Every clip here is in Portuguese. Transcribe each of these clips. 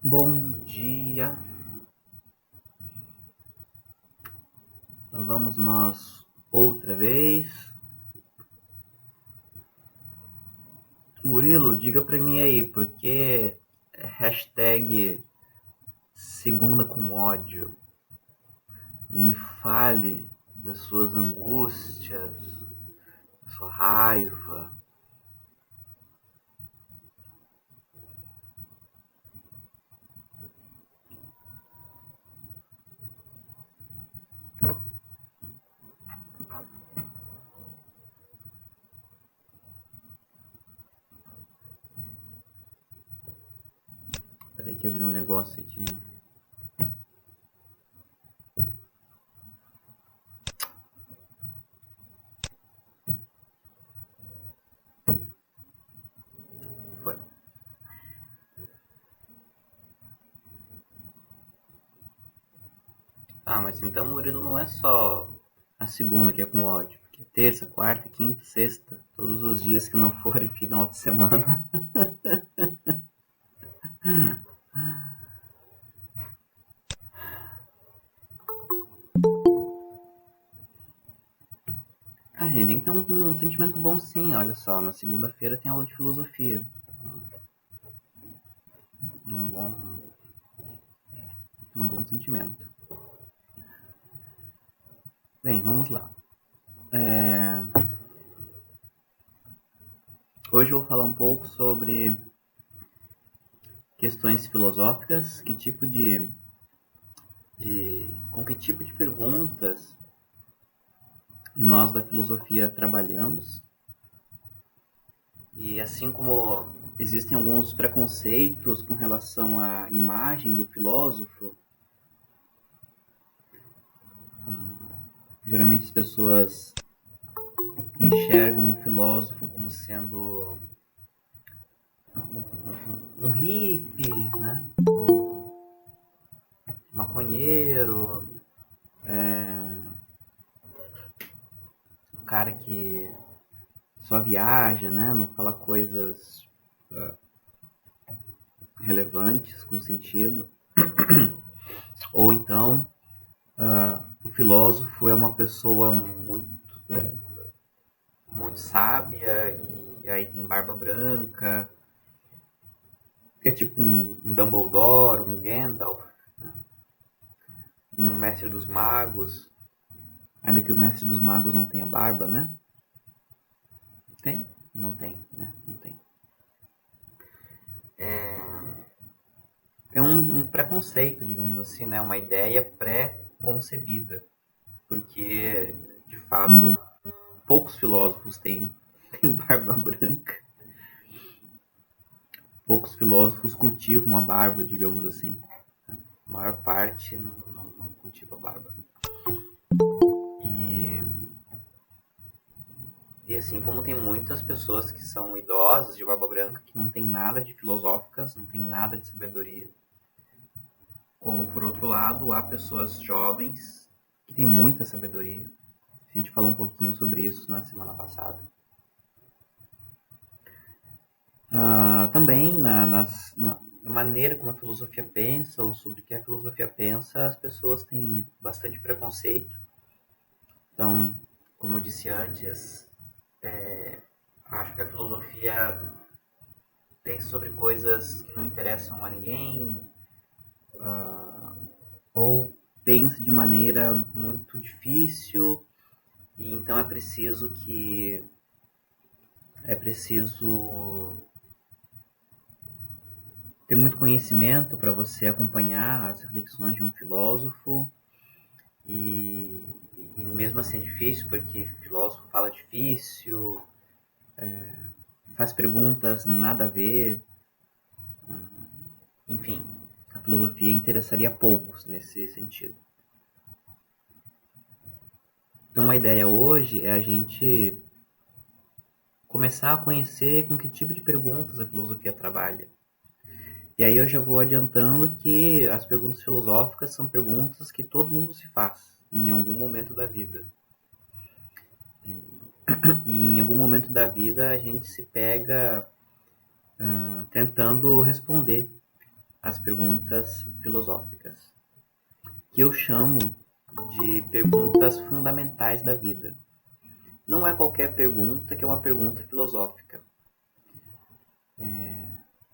Bom dia, lá vamos nós outra vez. Murilo, diga pra mim aí, por que hashtag segunda com ódio? Me fale das suas angústias, da sua raiva. Peraí que abriu um negócio aqui, né? Foi. Ah, mas então Murilo não é só a segunda que é com ódio, porque terça, quarta, quinta, sexta, todos os dias que não forem final de semana. A gente tem que ter um sentimento bom sim, olha só, na segunda-feira tem aula de filosofia. Um bom, um bom sentimento. Bem, vamos lá. Hoje eu vou falar um pouco sobre questões filosóficas, com que tipo de perguntas nós da filosofia trabalhamos. E assim como existem alguns preconceitos com relação à imagem do filósofo, geralmente as pessoas enxergam o filósofo como sendo um hippie, né? Maconheiro, um cara que só viaja, né? Não fala coisas relevantes, com sentido. Ou então, o filósofo é uma pessoa muito sábia e aí tem barba branca, é tipo um Dumbledore, um Gandalf, um mestre dos magos, ainda que o mestre dos magos não tenha barba, né? Tem? Não tem, né? Não tem. É um preconceito, digamos assim, né? Uma ideia pré-concebida, porque de fato poucos filósofos têm barba branca, poucos filósofos cultivam a barba, digamos assim. A maior parte não cultiva barba. E, e assim, como tem muitas pessoas que são idosas de barba branca, que não tem nada de filosóficas, não tem nada de sabedoria, como por outro lado, há pessoas jovens que têm muita sabedoria. A gente falou um pouquinho sobre isso na semana passada. Também na maneira como a filosofia pensa ou sobre o que a filosofia pensa, as pessoas têm bastante preconceito. Então, como eu disse antes, acho que a filosofia pensa sobre coisas que não interessam a ninguém, ou pensa de maneira muito difícil, e então é preciso ter muito conhecimento para você acompanhar as reflexões de um filósofo. E, e mesmo assim é difícil, porque filósofo fala difícil, faz perguntas nada a ver, enfim, a filosofia interessaria poucos nesse sentido. Então a ideia hoje é a gente começar a conhecer com que tipo de perguntas a filosofia trabalha. E aí eu já vou adiantando que as perguntas filosóficas são perguntas que todo mundo se faz em algum momento da vida. E em algum momento da vida a gente se pega tentando responder. as perguntas filosóficas, que eu chamo de perguntas fundamentais da vida. Não é qualquer pergunta que é uma pergunta filosófica,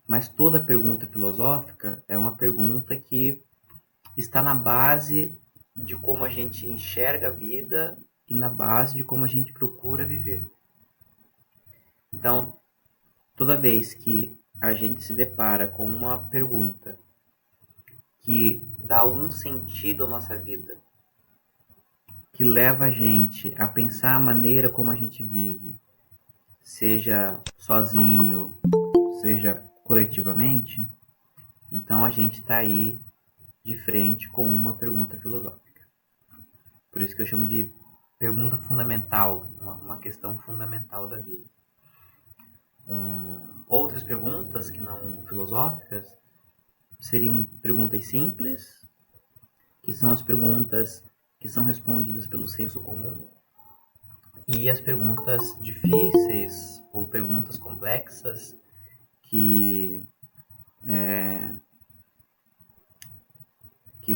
mas toda pergunta filosófica é uma pergunta que está na base de como a gente enxerga a vida e na base de como a gente procura viver. Então, toda vez que a gente se depara com uma pergunta que dá algum sentido à nossa vida, que leva a gente a pensar a maneira como a gente vive, seja sozinho, seja coletivamente, então a gente está aí de frente com uma pergunta filosófica. Por isso que eu chamo de pergunta fundamental, uma questão fundamental da vida. Outras perguntas que não filosóficas seriam perguntas simples, que são as perguntas que são respondidas pelo senso comum, e as perguntas difíceis ou perguntas complexas que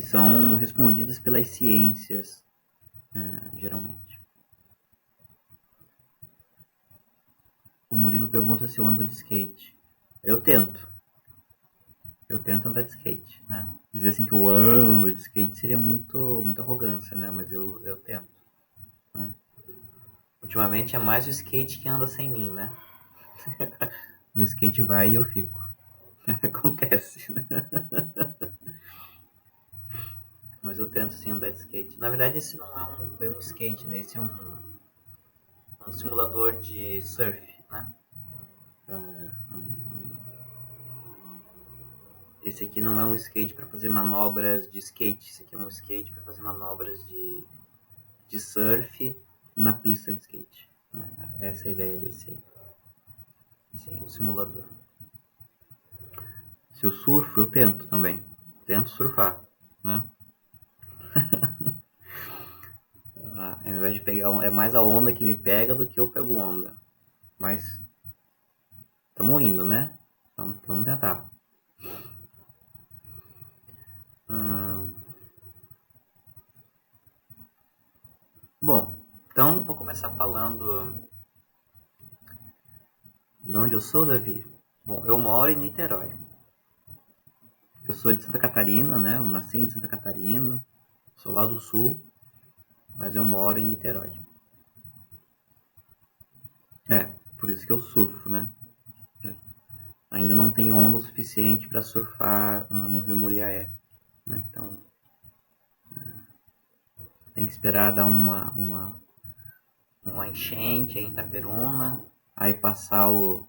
são respondidas pelas ciências, geralmente. O Murilo pergunta se eu ando de skate. Eu tento andar de skate, né? Dizer assim que eu ando de skate seria muita arrogância, né? Mas eu tento. Né? Ultimamente é mais o skate que anda sem mim, né? O skate vai e eu fico. Acontece, né? Mas eu tento sim andar de skate. Na verdade, esse não é bem um skate, né? Esse é um simulador de surf, né? Esse aqui não é um skate para fazer manobras de skate. Esse aqui é um skate para fazer manobras de surf na pista de skate. Essa é a ideia desse aí. Esse é um simulador. Se eu surfo, eu tento também. Tento surfar, né? Ao invés de pegar... É mais a onda que me pega do que eu pego onda. Mas estamos indo, né? Vamos tentar. Bom, então vou começar falando de onde eu sou, Davi. Bom, eu moro em Niterói. Eu sou de Santa Catarina, né? Eu nasci em Santa Catarina, sou lá do sul, mas eu moro em Niterói. Por isso que eu surfo, né? Ainda não tem onda o suficiente para surfar no Rio Muriaé, né? Então tem que esperar dar uma enchente em Itaperuna, aí passar o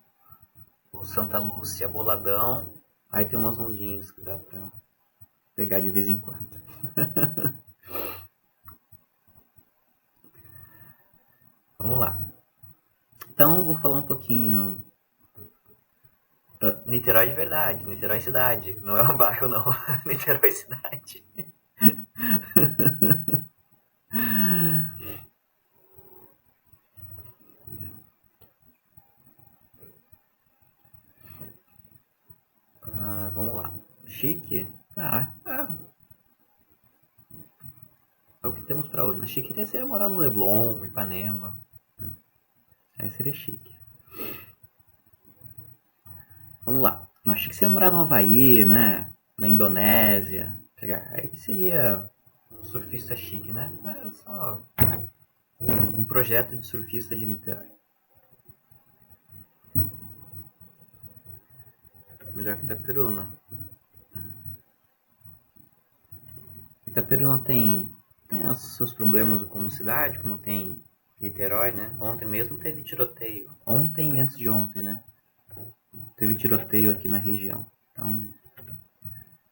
Santa Lúcia boladão, aí tem umas ondinhas que dá pra pegar de vez em quando. Vamos lá. Então vou falar um pouquinho. Niterói de verdade, Niterói cidade, não é um bairro não, Niterói cidade. Vamos lá. Chique? É o que temos pra hoje. Chique seria morar no Leblon, Ipanema. Aí seria chique. Vamos lá. Não, chique seria morar no Havaí, né? Na Indonésia. Aí seria um surfista chique, né? É só um projeto de surfista de Niterói. Melhor que Itaperuna. Itaperuna tem os seus problemas como cidade, como tem Niterói, né? Ontem mesmo teve tiroteio. Ontem e antes de ontem, né? Teve tiroteio aqui na região. Então,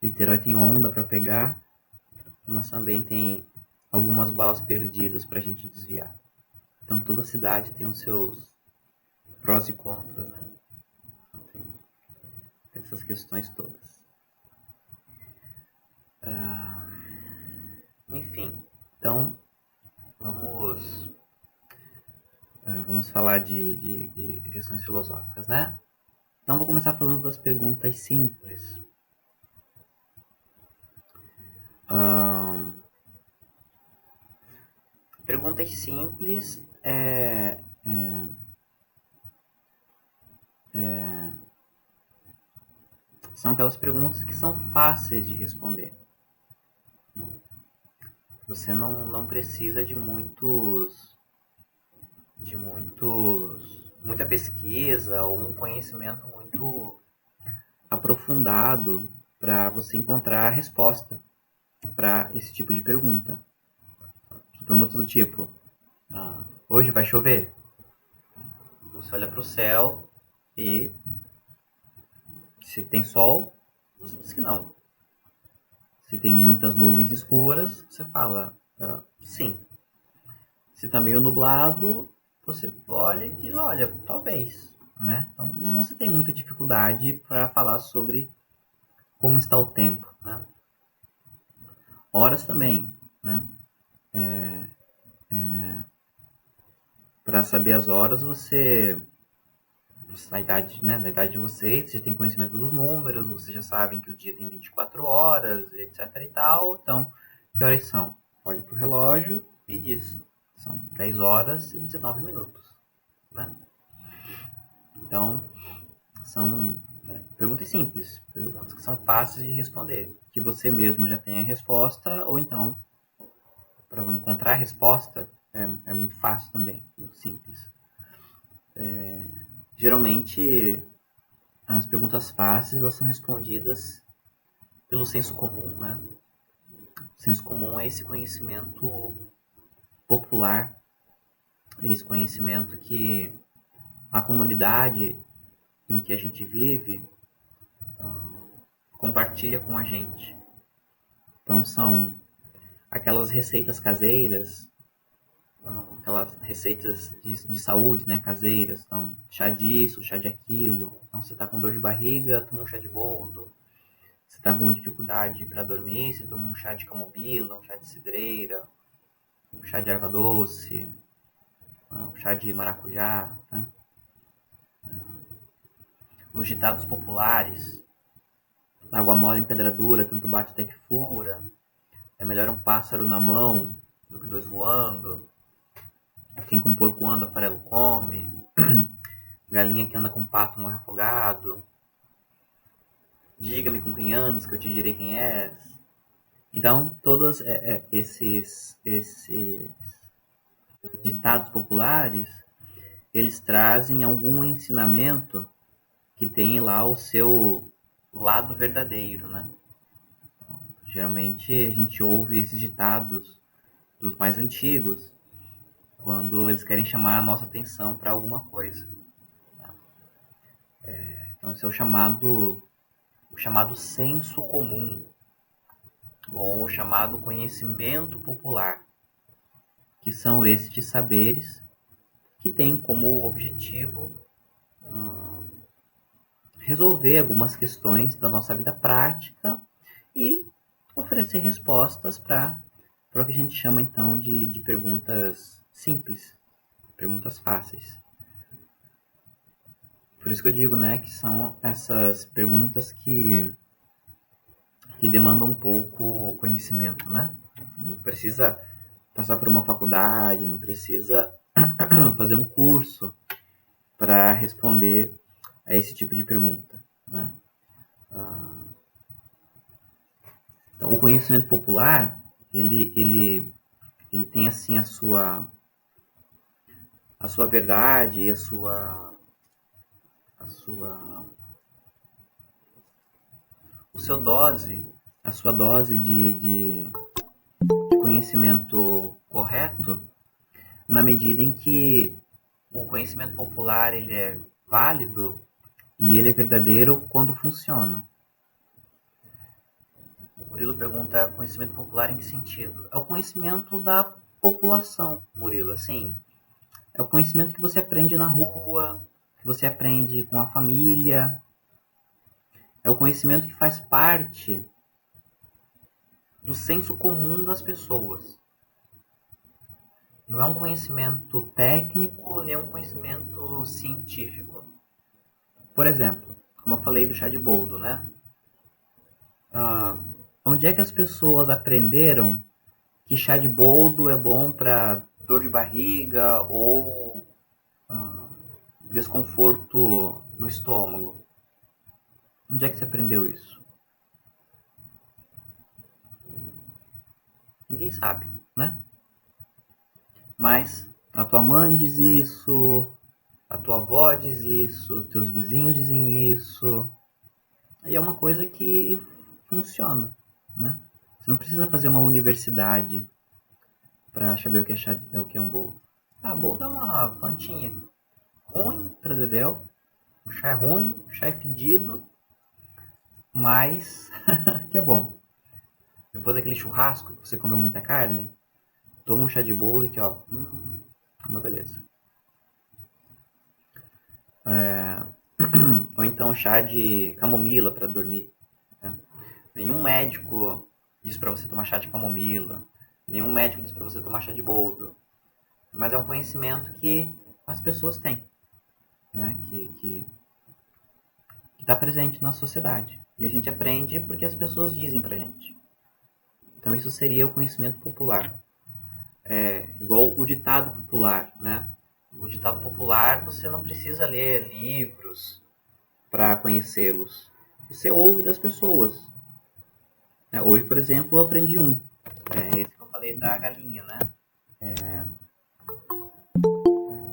Niterói tem onda para pegar, mas também tem algumas balas perdidas para a gente desviar. Então, toda cidade tem os seus prós e contras, né? Então, tem essas questões todas. Enfim, então vamos falar de questões filosóficas, né? Então vou começar falando das perguntas simples. Perguntas simples são aquelas perguntas que são fáceis de responder. Você não precisa de muita pesquisa ou um conhecimento muito aprofundado para você encontrar a resposta para esse tipo de pergunta. Perguntas do tipo: hoje vai chover? Você olha para o céu e se tem sol, você diz que não. Se tem muitas nuvens escuras, você fala sim. Se está meio nublado, você olha e diz, olha, talvez. Né? Então não se tem muita dificuldade para falar sobre como está o tempo. Né? Horas também. Né? Para saber as horas, na idade de vocês, você já tem conhecimento dos números, vocês já sabem que o dia tem 24 horas, etc e tal. Então, que horas são? Olhe para o relógio e diz, são 10 horas e 19 minutos. Né? Então, são perguntas simples, perguntas que são fáceis de responder, que você mesmo já tem a resposta, ou então, para encontrar a resposta, é muito fácil também, muito simples. Geralmente, as perguntas fáceis elas são respondidas pelo senso comum, né? O senso comum é esse conhecimento popular, esse conhecimento que a comunidade em que a gente vive compartilha com a gente. Então são aquelas receitas caseiras, aquelas receitas de saúde, né, caseiras. Então, chá disso, chá de aquilo. Então, você está com dor de barriga, toma um chá de boldo. Você está com dificuldade para dormir, você toma um chá de camomila, um chá de cidreira, um chá de erva doce, um chá de maracujá. Né? Os ditados populares, água mole em pedra dura, tanto bate até que fura. É melhor um pássaro na mão do que dois voando. Quem com porco anda, farelo come. Galinha que anda com pato morre afogado. Diga-me com quem andas, que eu te direi quem és. Então, todos esses ditados populares, eles trazem algum ensinamento que tem lá o seu lado verdadeiro, né? Então, geralmente a gente ouve esses ditados dos mais antigos quando eles querem chamar a nossa atenção para alguma coisa. Então, esse é o chamado senso comum, ou o chamado conhecimento popular, que são estes saberes que têm como objetivo resolver algumas questões da nossa vida prática e oferecer respostas para o que a gente chama então de perguntas simples, perguntas fáceis. Por isso que eu digo, né, que são essas perguntas que demandam um pouco conhecimento, né? Não precisa passar por uma faculdade, não precisa fazer um curso para responder a esse tipo de pergunta, né? Então, o conhecimento popular, ele tem assim a sua verdade e a sua a sua dose de conhecimento correto, na medida em que o conhecimento popular ele é válido e ele é verdadeiro quando funciona. O Murilo pergunta: conhecimento popular em que sentido? É o conhecimento da população, Murilo. Assim, é o conhecimento que você aprende na rua, que você aprende com a família. É o conhecimento que faz parte do senso comum das pessoas. Não é um conhecimento técnico, nem um conhecimento científico. Por exemplo, como eu falei do chá de boldo, né? Onde é que as pessoas aprenderam que chá de boldo é bom para dor de barriga ou desconforto no estômago? Onde é que você aprendeu isso? Ninguém sabe, né? Mas a tua mãe diz isso, a tua avó diz isso, os teus vizinhos dizem isso. E é uma coisa que funciona, né? Você não precisa fazer uma universidade para saber o que é um boldo. Ah, boldo é uma plantinha ruim para dedéu. O chá é ruim, o chá é fedido, mas que é bom. Depois daquele churrasco que você comeu muita carne, toma um chá de boldo e que ó, uma beleza. Ou então chá de camomila para dormir. Né? Nenhum médico diz para você tomar chá de camomila. Nenhum médico diz para você tomar chá de boldo. Mas é um conhecimento que as pessoas têm, né? Que está presente na sociedade. E a gente aprende porque as pessoas dizem pra gente. Então isso seria o conhecimento popular. É igual o ditado popular, né? O ditado popular você não precisa ler livros para conhecê-los. Você ouve das pessoas. Hoje, por exemplo, eu aprendi um. Esse que eu falei da galinha, né?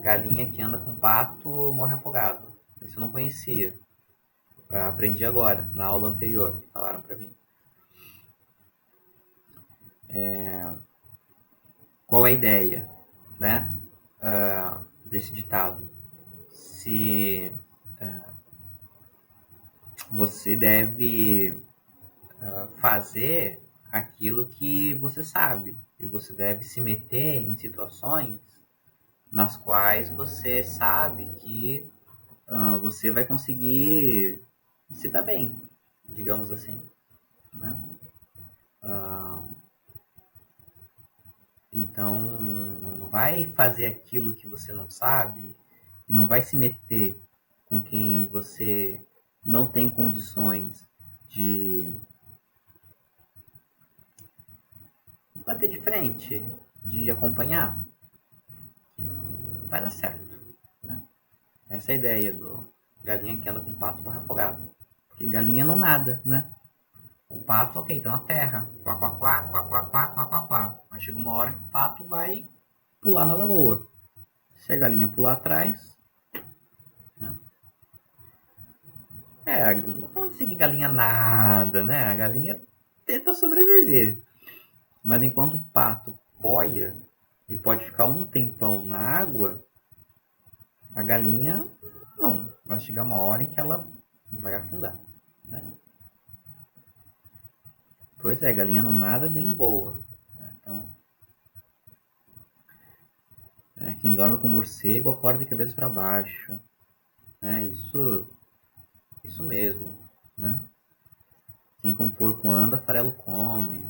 Galinha que anda com pato morre afogado. Isso eu não conhecia. Aprendi agora, na aula anterior, que falaram para mim. Qual é a ideia, né? Desse ditado? Se você deve fazer aquilo que você sabe e você deve se meter em situações nas quais você sabe que você vai conseguir se dar bem, digamos assim, né? Então, não vai fazer aquilo que você não sabe e não vai se meter com quem você não tem condições de bater de frente, de acompanhar, que não vai dar certo, né? Essa é a ideia do galinha que anda com pato para afogado. Porque galinha não nada, né? O pato, ok, tá na terra. Quá, quá, quá, quá, quá, quá, quá, quá, quá. Mas chega uma hora que o pato vai pular na lagoa. Se a galinha pular atrás, né? Não vamos dizer que galinha nada, né? A galinha tenta sobreviver. Mas enquanto o pato boia e pode ficar um tempão na água, a galinha não. Vai chegar uma hora em que ela vai afundar, né? Pois é, galinha não nada nem voa. Então, quem dorme com morcego acorda de cabeça para baixo. Né? Isso mesmo. Né? Quem com porco anda, farelo come.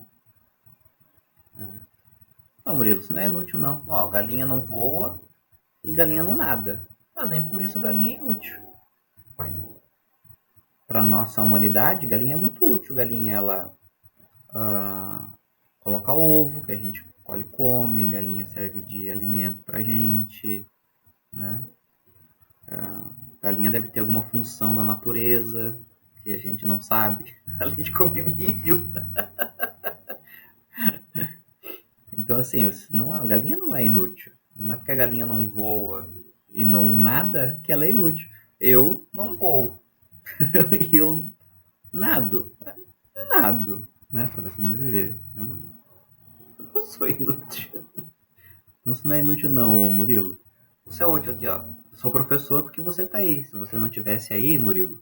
Não, Murilo, isso não é inútil não. Ó, galinha não voa e galinha não nada. Mas nem por isso galinha é inútil. Para nossa humanidade, galinha é muito útil. Galinha, ela coloca ovo, que a gente colhe e come. Galinha serve de alimento pra gente. Né? Galinha deve ter alguma função na natureza que a gente não sabe, além de comer milho. Então, assim, a galinha não é inútil. Não é porque a galinha não voa e não nada que ela é inútil. Eu não voo. E eu nado. Nado, né? Para sobreviver. Eu não sou inútil. Isso não é inútil não, Murilo. Você é útil aqui, ó. Eu sou professor porque você tá aí. Se você não tivesse aí, Murilo,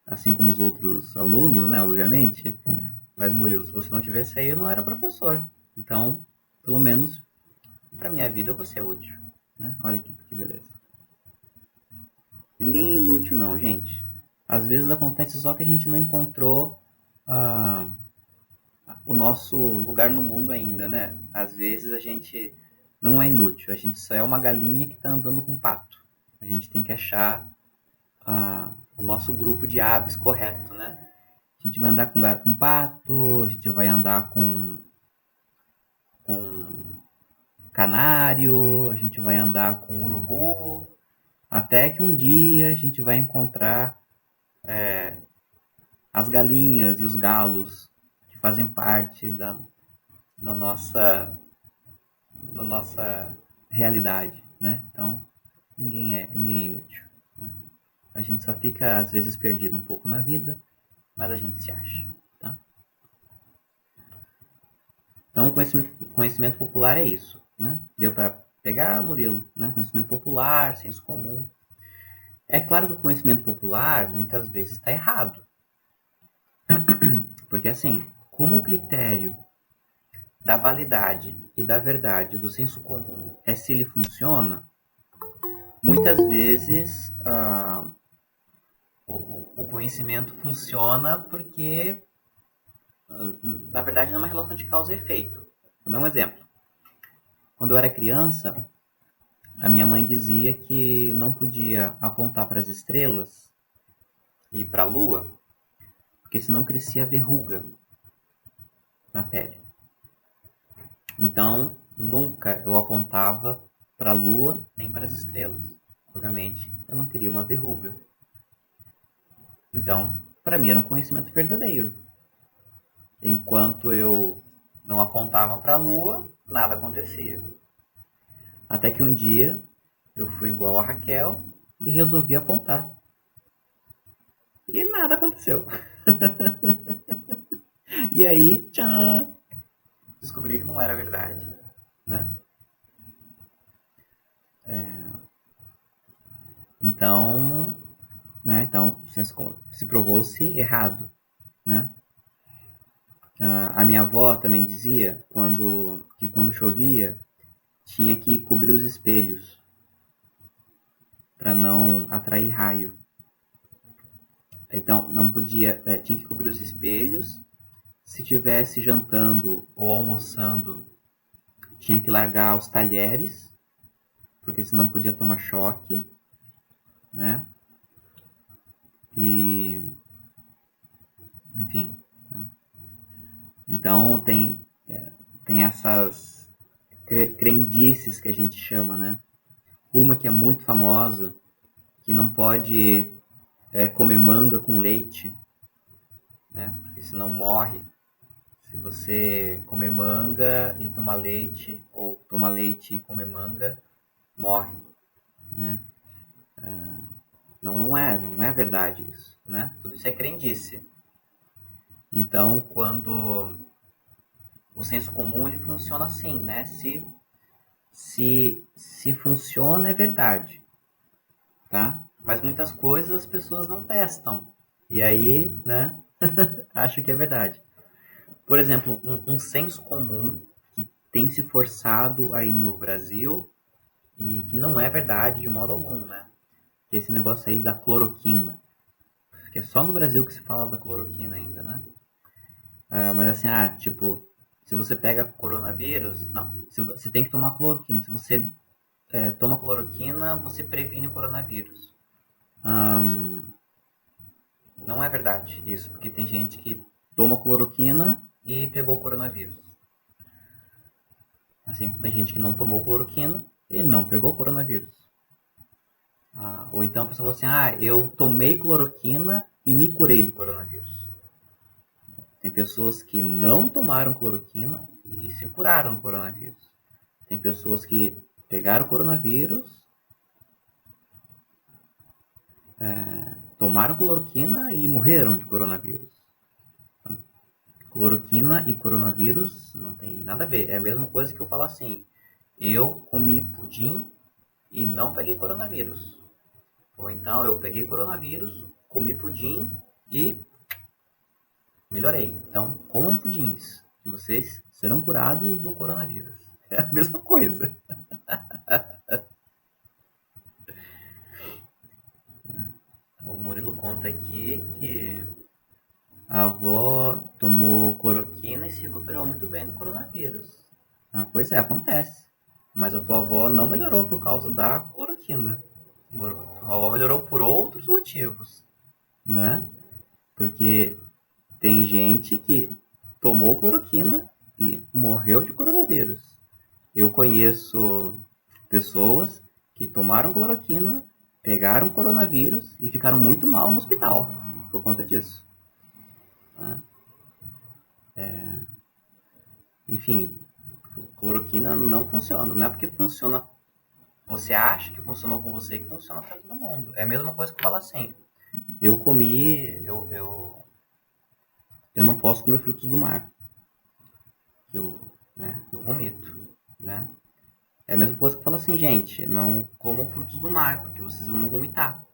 assim como os outros alunos, né, obviamente. Mas, Murilo, se você não tivesse aí, eu não era professor. Então, pelo menos, pra minha vida, você é útil. Né? Olha que beleza. Ninguém é inútil, não, gente. Às vezes acontece só que a gente não encontrou o nosso lugar no mundo ainda, né? Às vezes a gente não é inútil. A gente só é uma galinha que tá andando com um pato. A gente tem que achar o nosso grupo de aves correto, né? A gente vai andar com pato, a gente vai andar com canário, a gente vai andar com urubu, até que um dia a gente vai encontrar as galinhas e os galos que fazem parte da nossa, da nossa realidade, né? Então, ninguém é inútil, né? A gente só fica, às vezes, perdido um pouco na vida, mas a gente se acha, tá? Então, conhecimento popular é isso, né? Deu para pegar, Murilo, né? Conhecimento popular, senso comum. É claro que o conhecimento popular, muitas vezes, está errado. Porque, assim, como o critério da validade e da verdade do senso comum é se ele funciona, muitas vezes o conhecimento funciona porque, na verdade, não é uma relação de causa e efeito. Vou dar um exemplo. Quando eu era criança, a minha mãe dizia que não podia apontar para as estrelas e para a lua, porque senão crescia verruga na pele. Então, nunca eu apontava para a lua nem para as estrelas. Obviamente, eu não queria uma verruga. Então, para mim era um conhecimento verdadeiro. Enquanto eu não apontava para a lua, nada acontecia. Até que um dia eu fui igual a Raquel e resolvi apontar. E nada aconteceu. E aí, tchan, descobri que não era verdade, né? Então, né? Então, se provou-se errado, né? A minha avó também dizia que quando chovia tinha que cobrir os espelhos para não atrair raio. Então não podia, tinha que cobrir os espelhos. Se tivesse jantando ou almoçando, tinha que largar os talheres, porque senão podia tomar choque, né? E enfim, né? Então tem essas crendices que a gente chama, né? Uma que é muito famosa, que não pode comer manga com leite, né? Porque senão morre. Se você comer manga e tomar leite, ou tomar leite e comer manga, morre, né? Não é verdade isso, né? Tudo isso é crendice. Então, quando o senso comum ele funciona assim, né? Se funciona é verdade, tá? Mas muitas coisas as pessoas não testam. E aí, né? Acho que é verdade. Por exemplo, um senso comum que tem se forçado aí no Brasil e que não é verdade de modo algum, né? Que é esse negócio aí da cloroquina. Que é só no Brasil que se fala da cloroquina ainda, né? Mas assim, tipo, se você pega coronavírus, não, você tem que tomar cloroquina. Se você toma cloroquina, você previne o coronavírus. Não é verdade isso, porque tem gente que toma cloroquina e pegou o coronavírus. Assim como tem gente que não tomou cloroquina e não pegou o coronavírus. Ou então a pessoa fala assim, eu tomei cloroquina e me curei do coronavírus. Tem pessoas que não tomaram cloroquina e se curaram do coronavírus. Tem pessoas que pegaram o coronavírus, tomaram cloroquina e morreram de coronavírus. Cloroquina e coronavírus não tem nada a ver. É a mesma coisa que eu falar assim, eu comi pudim e não peguei coronavírus. Ou então eu peguei coronavírus, comi pudim e melhorei. Então, comam pudins, que vocês serão curados do coronavírus. É a mesma coisa. O Murilo conta aqui que a avó tomou cloroquina e se recuperou muito bem do coronavírus. Pois é, acontece. Mas a tua avó não melhorou por causa da cloroquina. A avó melhorou por outros motivos, né? Porque Tem gente que tomou cloroquina e morreu de coronavírus. Eu conheço pessoas que tomaram cloroquina, pegaram coronavírus e ficaram muito mal no hospital por conta disso. Enfim, cloroquina não funciona. Não é porque funciona, você acha que funcionou com você, que funciona para todo mundo. É a mesma coisa que falar assim. Eu não posso comer frutos do mar. Eu vomito, né? É a mesma coisa que fala assim, gente, não comam frutos do mar, porque vocês vão vomitar.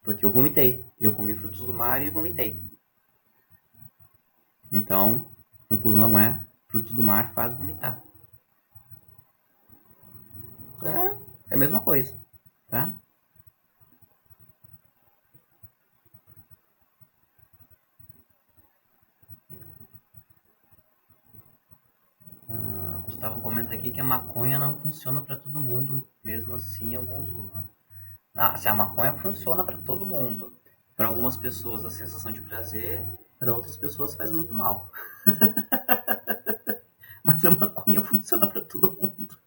Porque eu vomitei. Eu comi frutos do mar e vomitei. Então, a conclusão é, frutos do mar faz vomitar. É a mesma coisa, tá? Gustavo comenta aqui que a maconha não funciona para todo mundo, mesmo assim alguns usam. Se a maconha funciona para todo mundo, para algumas pessoas a sensação de prazer, para outras pessoas faz muito mal. Mas a maconha funciona para todo mundo.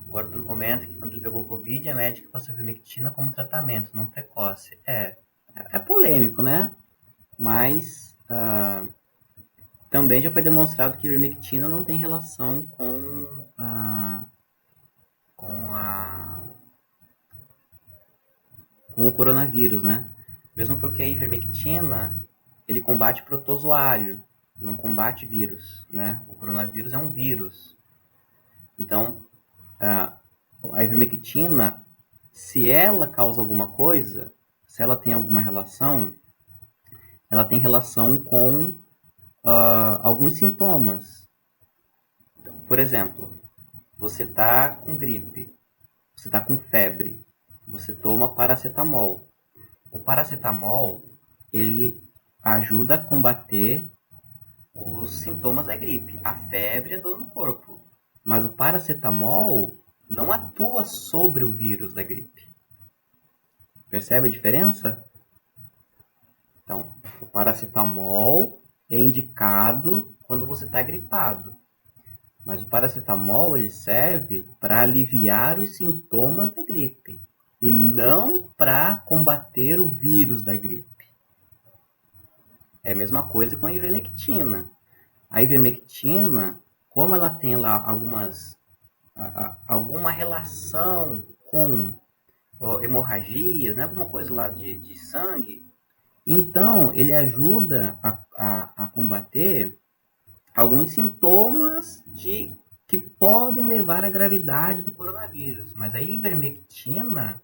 O Arthur comenta que quando ele pegou Covid, a médica passou ivermectina como tratamento, não precoce. É polêmico, né? Mas também já foi demonstrado que ivermectina não tem relação com o coronavírus, né? Mesmo porque a ivermectina ele combate protozoário, não combate vírus, né? O coronavírus é um vírus. Então, a ivermectina, se ela causa alguma coisa, se ela tem alguma relação, ela tem relação com alguns sintomas. Então, por exemplo, você está com gripe, você está com febre, você toma paracetamol. O paracetamol, ele ajuda a combater os sintomas da gripe, a febre e a dor no corpo. Mas o paracetamol não atua sobre o vírus da gripe. Percebe a diferença? Então, o paracetamol é indicado quando você está gripado. Mas o paracetamol ele serve para aliviar os sintomas da gripe e não para combater o vírus da gripe. É a mesma coisa com a ivermectina. A ivermectina, como ela tem lá alguma relação com hemorragias, né, alguma coisa lá de sangue, então ele ajuda a combater alguns sintomas que podem levar à gravidade do coronavírus. Mas a ivermectina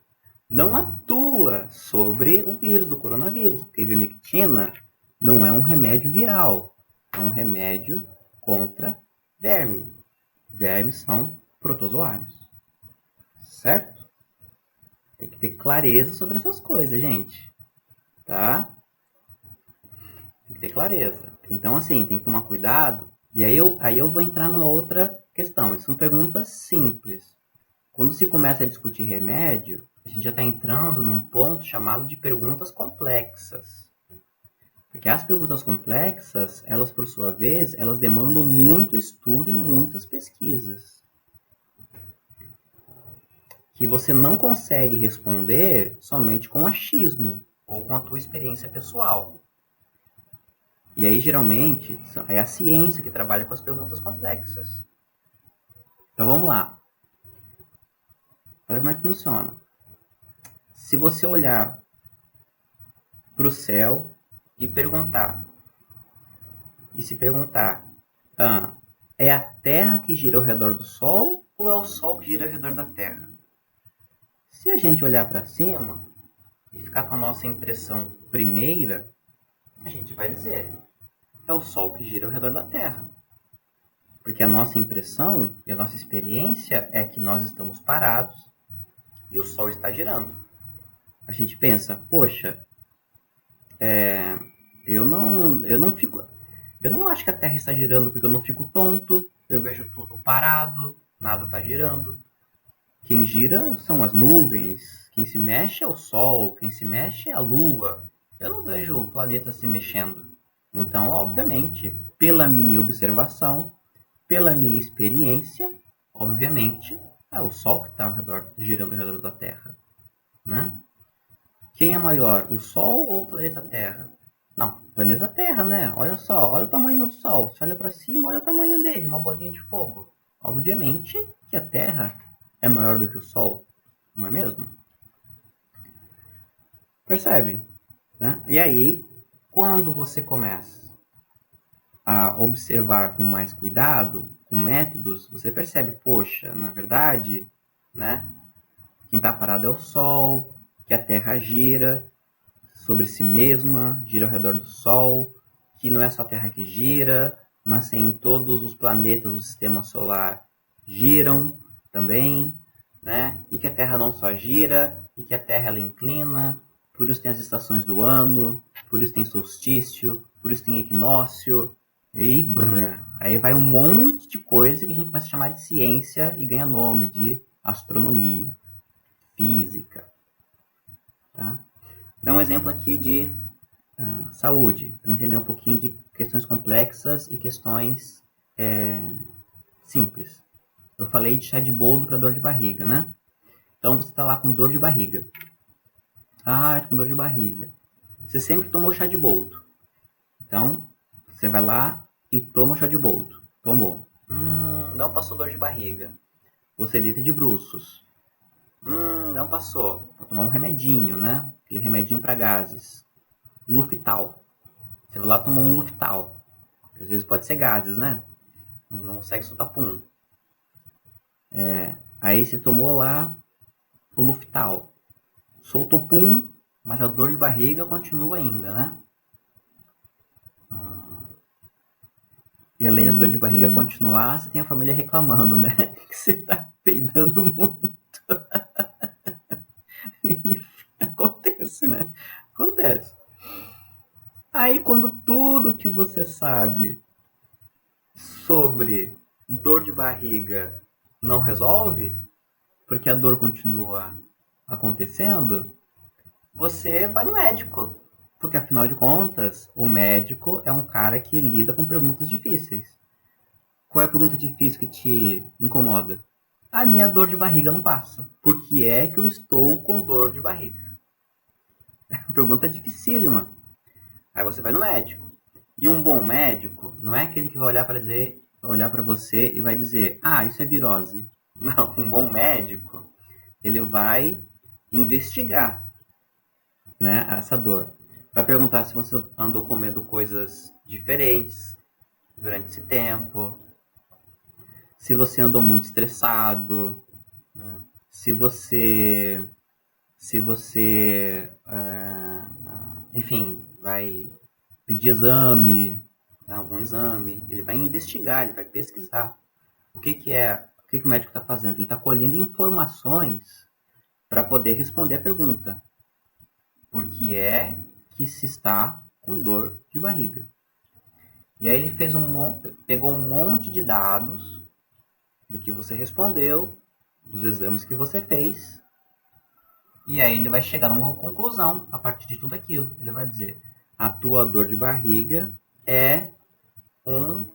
não atua sobre o vírus do coronavírus, porque a ivermectina não é um remédio viral, é um remédio contra verme. Vermes são protozoários, certo? Tem que ter clareza sobre essas coisas, gente, tá? Tem que ter clareza. Então, assim, tem que tomar cuidado. E aí eu vou entrar numa outra questão. Isso são perguntas simples. Quando se começa a discutir remédio, a gente já está entrando num ponto chamado de perguntas complexas. Porque as perguntas complexas, elas por sua vez, elas demandam muito estudo e muitas pesquisas. Que você não consegue responder somente com achismo ou com a tua experiência pessoal. E aí, geralmente, é a ciência que trabalha com as perguntas complexas. Então, vamos lá. Olha como é que funciona. Se você olhar para o céu e se perguntar, é a Terra que gira ao redor do Sol ou é o Sol que gira ao redor da Terra? Se a gente olhar para cima e ficar com a nossa impressão primeira, a gente vai dizer, é o Sol que gira ao redor da Terra. Porque a nossa impressão e a nossa experiência é que nós estamos parados e o Sol está girando. A gente pensa, poxa, eu não acho que a Terra está girando porque eu não fico tonto, eu vejo tudo parado, nada está girando. Quem gira são as nuvens, quem se mexe é o Sol, quem se mexe é a Lua. Eu não vejo o planeta se mexendo. Então, obviamente, pela minha observação, pela minha experiência, obviamente, é o Sol que está girando ao redor da Terra, né? Quem é maior, o Sol ou o planeta Terra? Não, planeta Terra, né? Olha só, olha o tamanho do Sol. Você olha para cima, olha o tamanho dele, uma bolinha de fogo. Obviamente que a Terra é maior do que o Sol, não é mesmo? Percebe? Né? E aí, quando você começa a observar com mais cuidado, com métodos, você percebe, poxa, na verdade, né? Quem está parado é o Sol, que a Terra gira sobre si mesma, gira ao redor do Sol, que não é só a Terra que gira, mas sim todos os planetas do sistema solar giram também, né? E que a Terra não só gira, e que a Terra ela inclina, por isso tem as estações do ano, por isso tem solstício, por isso tem equinócio, e brrr, aí vai um monte de coisa que a gente começa a chamar de ciência e ganha nome de astronomia, física, tá? Dá um exemplo aqui de saúde, para entender um pouquinho de questões complexas e questões simples. Eu falei de chá de boldo para dor de barriga, né? Então você está lá com dor de barriga. Ah, com dor de barriga. Você sempre tomou chá de boldo. Então você vai lá e toma o chá de boldo. Tomou. Não passou dor de barriga. Você deita de bruços. Não passou. Vou tomar um remedinho, né? Aquele remedinho para gases. Luftal. Você vai lá e tomou um Luftal. Às vezes pode ser gases, né? Não consegue soltar pum. Aí você tomou lá o Luftal. Soltou pum, mas a dor de barriga continua ainda, né? E além da dor de barriga continuar, você tem a família reclamando, né? Que você tá peidando muito. Acontece, né? Acontece. Aí quando tudo que você sabe sobre dor de barriga não resolve, porque a dor continua acontecendo, você vai no médico. Porque afinal de contas, o médico é um cara que lida com perguntas difíceis. Qual é a pergunta difícil que te incomoda? A minha dor de barriga não passa. Por que é que eu estou com dor de barriga? Pergunta dificílima. Aí você vai no médico. E um bom médico não é aquele que vai olhar para você e vai dizer: "Ah, isso é virose". Não, um bom médico, ele vai investigar, né, essa dor. Vai perguntar se você andou comendo coisas diferentes durante esse tempo, se você andou muito estressado, né? se você, enfim, vai pedir exame, né, algum exame, ele vai investigar, ele vai pesquisar. O que o médico está fazendo? Ele está colhendo informações para poder responder a pergunta: por que é que se está com dor de barriga? E aí ele pegou um monte de dados do que você respondeu, dos exames que você fez, e aí ele vai chegar numa conclusão a partir de tudo aquilo. Ele vai dizer: a tua dor de barriga é um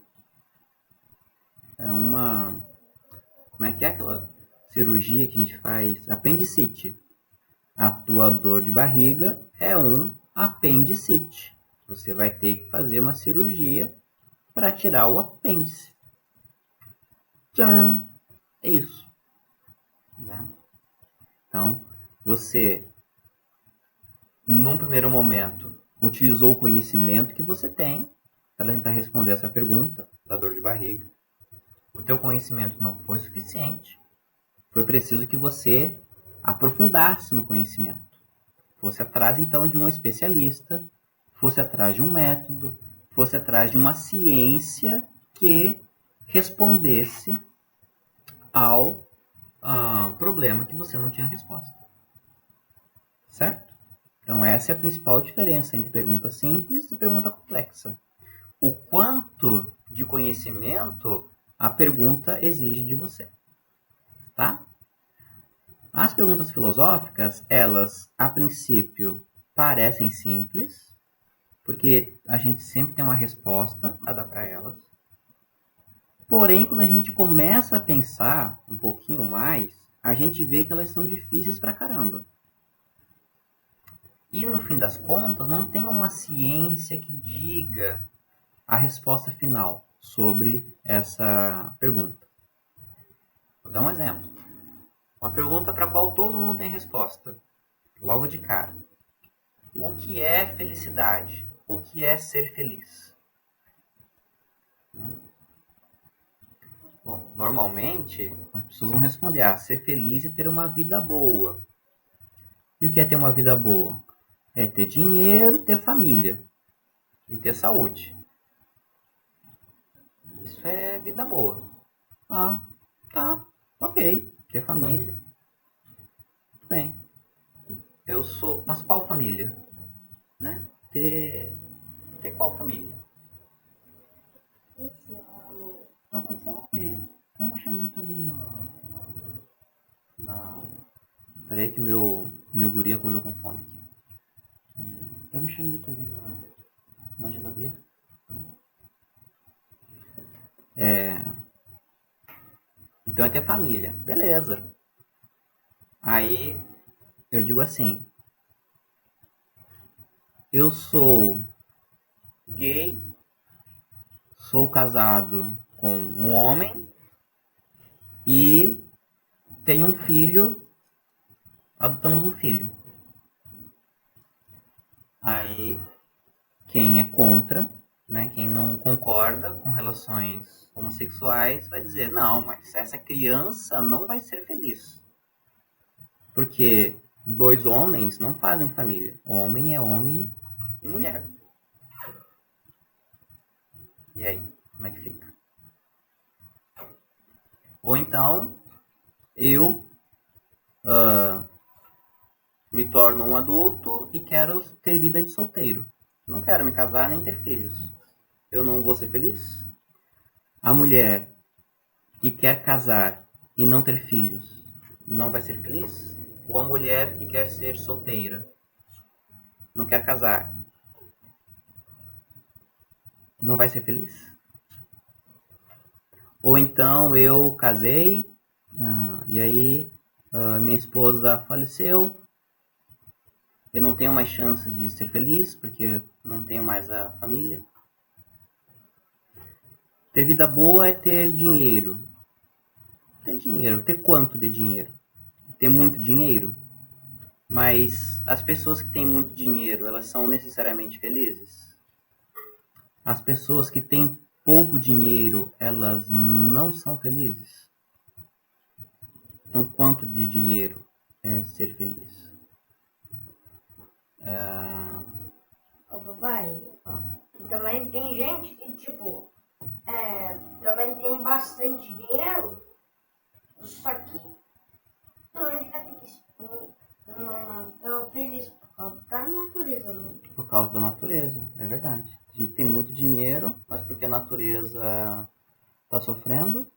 é uma como é que é aquela cirurgia que a gente faz? Apendicite. A tua dor de barriga é um apendicite. Você vai ter que fazer uma cirurgia para tirar o apêndice. Tchan! É isso. Né? Então, você, num primeiro momento, utilizou o conhecimento que você tem para tentar responder essa pergunta da dor de barriga. O teu conhecimento não foi suficiente. Foi preciso que você aprofundasse no conhecimento. Fosse atrás, então, de um especialista, fosse atrás de um método, fosse atrás de uma ciência que respondesse ao problema que você não tinha resposta. Certo? Então, essa é a principal diferença entre pergunta simples e pergunta complexa. O quanto de conhecimento a pergunta exige de você. Tá? As perguntas filosóficas, elas, a princípio, parecem simples, porque a gente sempre tem uma resposta a dar para elas. Porém, quando a gente começa a pensar um pouquinho mais, a gente vê que elas são difíceis pra caramba. E no fim das contas, não tem uma ciência que diga a resposta final sobre essa pergunta. Vou dar um exemplo. Uma pergunta para a qual todo mundo tem resposta, logo de cara. O que é felicidade? O que é ser feliz? Bom, normalmente as pessoas vão responder: ser feliz e ter uma vida boa. E o que é ter uma vida boa? É ter dinheiro, ter família e ter saúde. Isso é vida boa. Ah, tá, ok. Ter família, tudo bem. Eu sou. Mas qual família? Né? Ter qual família? Tô com fome. Pega uma chamita ali na. Peraí que meu guri acordou com fome aqui. Pega uma chamita ali na geladeira. Então é ter família. Beleza. Aí eu digo assim: eu sou gay, sou casado com um homem e tenho um filho, adotamos um filho. Aí quem é contra, né, quem não concorda com relações homossexuais vai dizer: não, mas essa criança não vai ser feliz. Porque dois homens não fazem família. Homem é homem e mulher. E aí, como é que fica? Ou então, eu me torno um adulto e quero ter vida de solteiro. Não quero me casar nem ter filhos. Eu não vou ser feliz? A mulher que quer casar e não ter filhos não vai ser feliz? Ou a mulher que quer ser solteira, não quer casar, não vai ser feliz? Ou então eu casei e aí minha esposa faleceu, eu não tenho mais chances de ser feliz porque não tenho mais a família. Ter vida boa é ter dinheiro. Ter dinheiro. Ter quanto de dinheiro? Ter muito dinheiro? Mas as pessoas que têm muito dinheiro, elas são necessariamente felizes? As pessoas que têm pouco dinheiro, elas não são felizes? Então, quanto de dinheiro é ser feliz? Ô, papai, também tem gente que, tipo, também tem bastante dinheiro, só que também fica triste. Não fica feliz por causa da natureza. Não. Por causa da natureza, é verdade. A gente tem muito dinheiro, mas porque a natureza está sofrendo,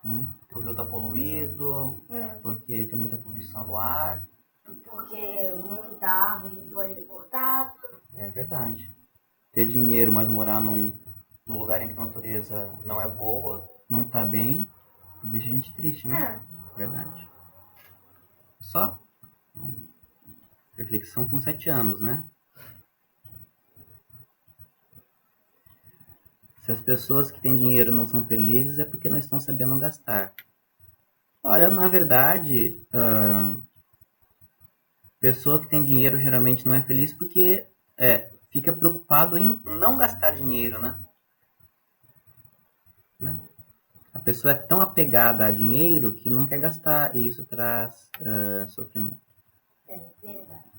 né? Porque o rio está poluído, porque tem muita poluição no ar. Porque muita árvore foi cortada. É verdade. Ter dinheiro, mas morar num lugar em que a natureza não é boa, não está bem, deixa a gente triste, né? Verdade. Só reflexão com 7 anos, né? Se as pessoas que têm dinheiro não são felizes é porque não estão sabendo gastar. Olha, na verdade, pessoa que tem dinheiro geralmente não é feliz porque fica preocupado em não gastar dinheiro, né? A pessoa é tão apegada a dinheiro que não quer gastar e isso traz sofrimento. É verdade.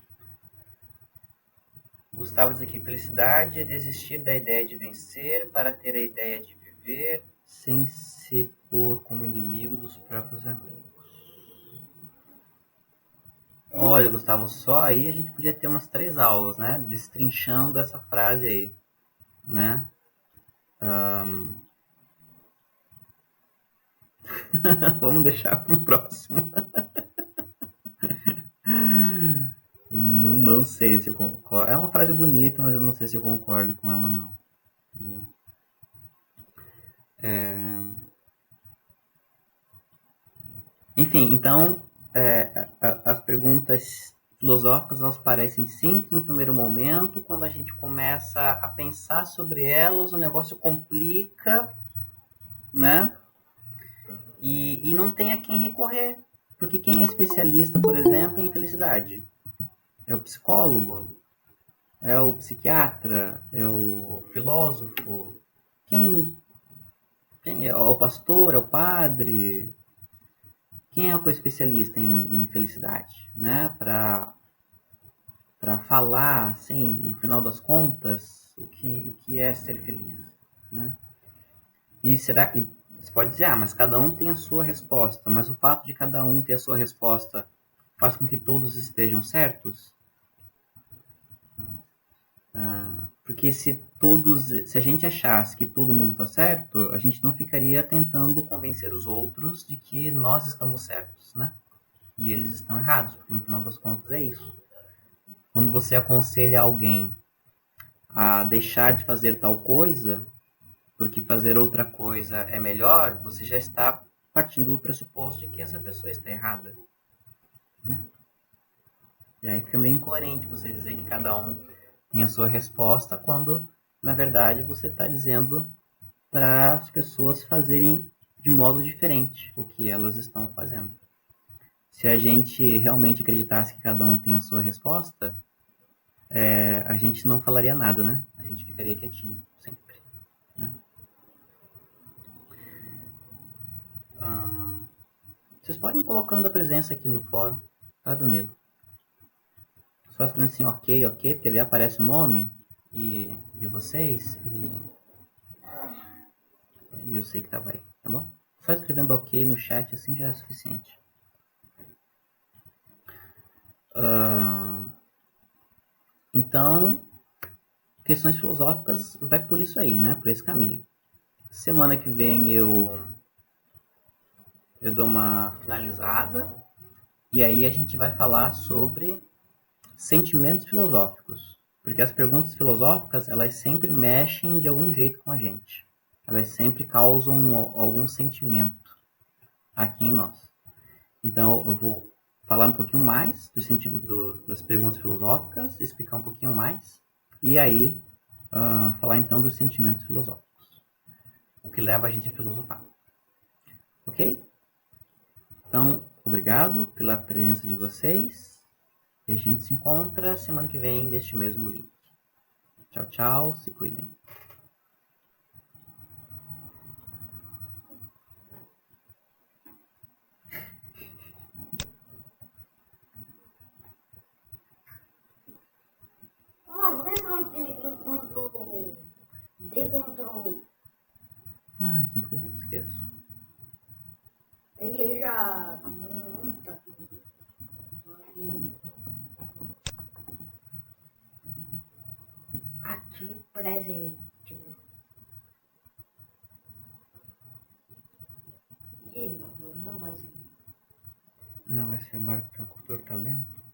Gustavo diz aqui: felicidade é desistir da ideia de vencer para ter a ideia de viver sem se pôr como inimigo dos próprios amigos. Olha, Gustavo, só aí a gente podia ter umas 3 aulas, né? Destrinchando essa frase aí, né? Vamos deixar para o próximo. Não sei se eu concordo. É uma frase bonita, mas eu não sei se eu concordo com ela, não. Enfim, então, as perguntas filosóficas, elas parecem simples no primeiro momento. Quando a gente começa a pensar sobre elas, o negócio complica, né? E não tem a quem recorrer. Porque quem é especialista, por exemplo, em felicidade? É o psicólogo? É o psiquiatra? É o filósofo? Quem, quem é? É o pastor? É o padre? Quem é o especialista em felicidade, né? Para falar, assim, no final das contas, o que é ser feliz, né? E será e você pode dizer, mas cada um tem a sua resposta, mas o fato de cada um ter a sua resposta faz com que todos estejam certos? Porque se a gente achasse que todo mundo está certo, a gente não ficaria tentando convencer os outros de que nós estamos certos, né? E eles estão errados, porque no final das contas é isso. Quando você aconselha alguém a deixar de fazer tal coisa, porque fazer outra coisa é melhor, você já está partindo do pressuposto de que essa pessoa está errada, né? E aí fica meio incoerente você dizer que cada um tem a sua resposta, quando, na verdade, você está dizendo para as pessoas fazerem de modo diferente o que elas estão fazendo. Se a gente realmente acreditasse que cada um tem a sua resposta, a gente não falaria nada, né? A gente ficaria quietinho, sempre. Né? Vocês podem ir colocando a presença aqui no fórum, tá, Danilo? Só escrevendo assim, ok, ok, porque daí aparece o nome de vocês e eu sei que tava aí, tá bom? Só escrevendo ok no chat assim já é suficiente. Então, questões filosóficas vai por isso aí, né? Por esse caminho. Semana que vem eu dou uma finalizada e aí a gente vai falar sobre sentimentos filosóficos. Porque as perguntas filosóficas, elas sempre mexem de algum jeito com a gente. Elas sempre causam algum sentimento aqui em nós. Então, eu vou falar um pouquinho mais das perguntas filosóficas, explicar um pouquinho mais, e aí falar então dos sentimentos filosóficos. O que leva a gente a filosofar. Ok? Então, obrigado pela presença de vocês. E a gente se encontra semana que vem neste mesmo link. Tchau, tchau. Se cuidem. Ele encontrou decontrole. Que coisa eu esqueço. Ele já. Aqui presente. E não vai ser. Não vai ser agora que o cultor tá lento?